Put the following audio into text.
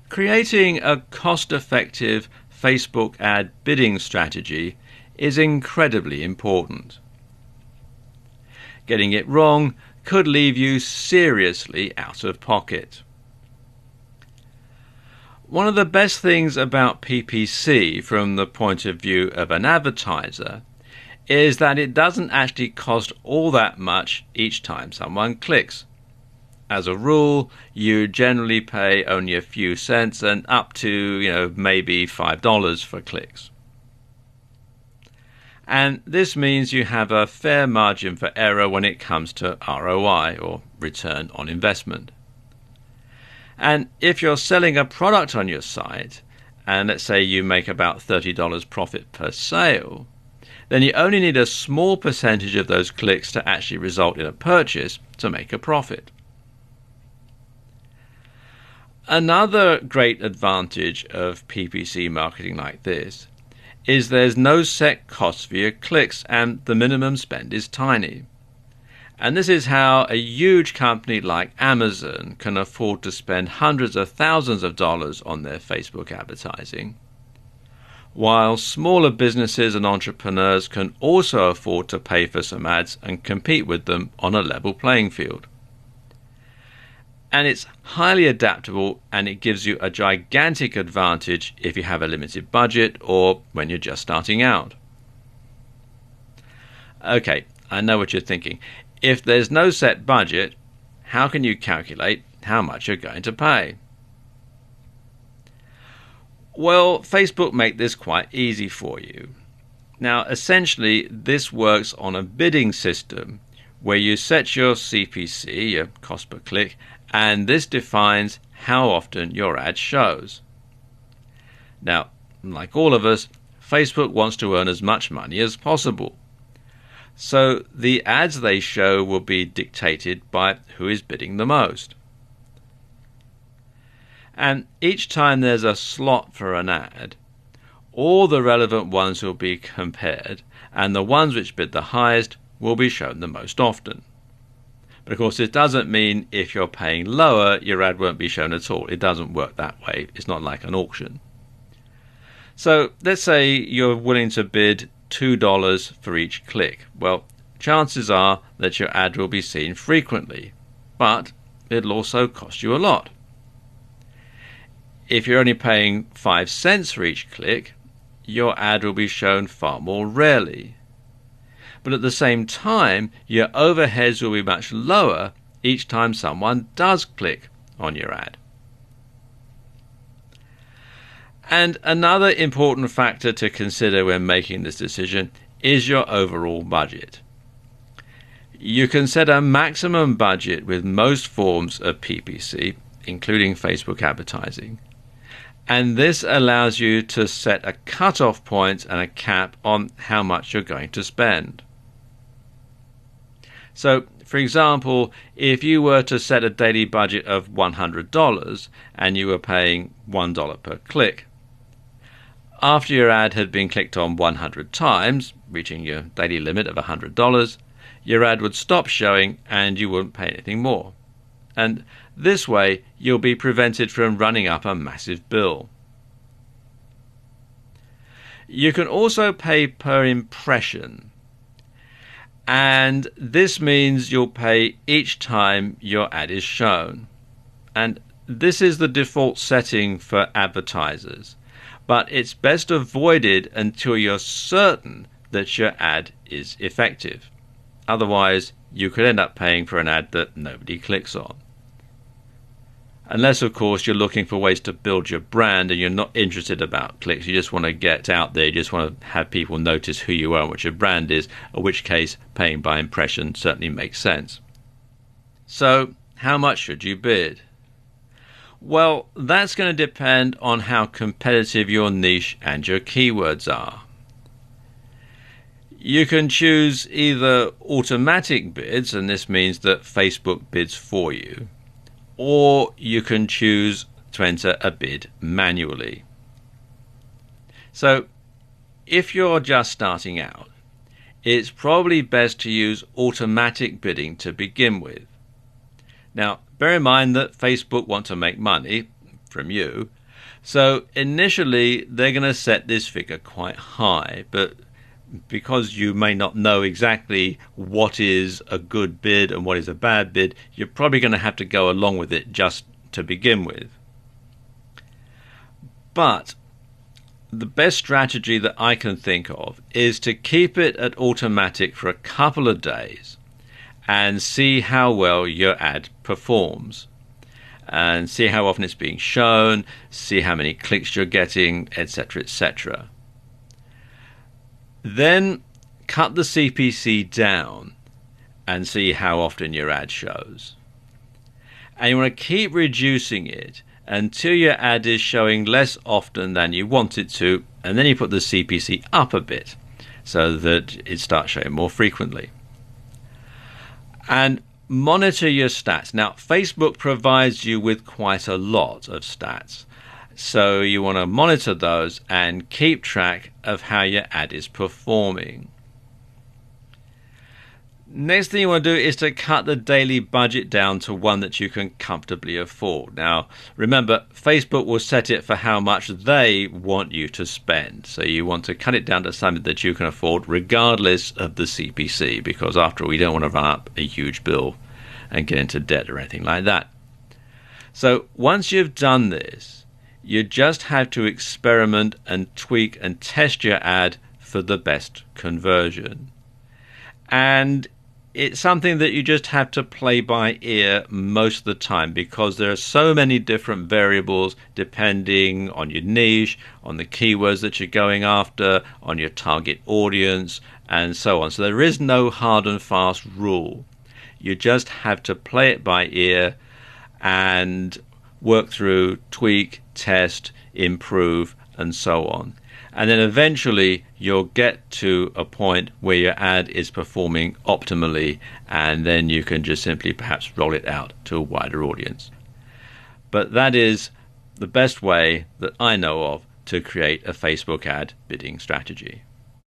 Creating a cost-effective Facebook ad bidding strategy is incredibly important. Getting it wrong could leave you seriously out of pocket. One of the best things about PPC from the point of view of an advertiser is that it doesn't actually cost all that much each time someone clicks. As a rule, you generally pay only a few cents and up to, maybe $5 for clicks. And this means you have a fair margin for error when it comes to ROI, or return on investment. And if you're selling a product on your site, and let's say you make about $30 profit per sale, then you only need a small percentage of those clicks to actually result in a purchase to make a profit. Another great advantage of PPC marketing like this is there's no set cost for your clicks and the minimum spend is tiny. And this is how a huge company like Amazon can afford to spend hundreds of thousands of dollars on their Facebook advertising, while smaller businesses and entrepreneurs can also afford to pay for some ads and compete with them on a level playing field. And it's highly adaptable, and it gives you a gigantic advantage if you have a limited budget or when you're just starting out. Okay, I know what you're thinking. If there's no set budget, how can you calculate how much you're going to pay? Well, Facebook make this quite easy for you. Now, essentially, this works on a bidding system where you set your CPC, your cost per click, and this defines how often your ad shows. Now, like all of us, Facebook wants to earn as much money as possible. So the ads they show will be dictated by who is bidding the most. And each time there's a slot for an ad, all the relevant ones will be compared, and the ones which bid the highest will be shown the most often. But of course, it doesn't mean if you're paying lower, your ad won't be shown at all. It doesn't work that way. It's not like an auction. So let's say you're willing to bid $2 for each click. Well, chances are that your ad will be seen frequently, but it'll also cost you a lot. If you're only paying 5 cents for each click, your ad will be shown far more rarely. But at the same time, your overheads will be much lower each time someone does click on your ad. And another important factor to consider when making this decision is your overall budget. You can set a maximum budget with most forms of PPC, including Facebook advertising. And this allows you to set a cutoff point and a cap on how much you're going to spend. So, for example, if you were to set a daily budget of $100 and you were paying $1 per click, after your ad had been clicked on 100 times, reaching your daily limit of $100, your ad would stop showing and you wouldn't pay anything more. And this way, you'll be prevented from running up a massive bill. You can also pay per impression. And this means you'll pay each time your ad is shown. And this is the default setting for advertisers. But it's best avoided until you're certain that your ad is effective. Otherwise, you could end up paying for an ad that nobody clicks on. Unless, of course, you're looking for ways to build your brand and you're not interested about clicks. You just want to get out there. You just want to have people notice who you are and what your brand is, in which case paying by impression certainly makes sense. So, how much should you bid? Well, that's going to depend on how competitive your niche and your keywords are. You can choose either automatic bids, and this means that Facebook bids for you, or you can choose to enter a bid manually. So, if you're just starting out, it's probably best to use automatic bidding to begin with. Now, bear in mind that Facebook want to make money. from you. So initially, they're going to set this figure quite high, but because you may not know exactly what is a good bid and what is a bad bid, you're probably going to have to go along with it just to begin with. But the best strategy that I can think of is to keep it at automatic for a couple of days and see how well your ad performs, and see how often it's being shown, see how many clicks you're getting, etc., etc. Then cut the CPC down and see how often your ad shows. And you want to keep reducing it until your ad is showing less often than you want it to, and then you put the CPC up a bit so that it starts showing more frequently. And monitor your stats. Now, Facebook provides you with quite a lot of stats, so you want to monitor those and keep track of how your ad is performing. Next thing you want to do is to cut the daily budget down to one that you can comfortably afford. Now, remember, Facebook will set it for how much they want you to spend. So you want to cut it down to something that you can afford regardless of the CPC, because after all, you don't want to run up a huge bill and get into debt or anything like that. So once you've done this, you just have to experiment and tweak and test your ad for the best conversion. And it's something that you just have to play by ear most of the time, because there are so many different variables depending on your niche, on the keywords that you're going after, on your target audience, and so on. So there is no hard and fast rule. You just have to play it by ear and work through, tweak, test, improve, and so on. And then eventually you'll get to a point where your ad is performing optimally, and then you can just simply perhaps roll it out to a wider audience. But that is the best way that I know of to create a Facebook ad bidding strategy.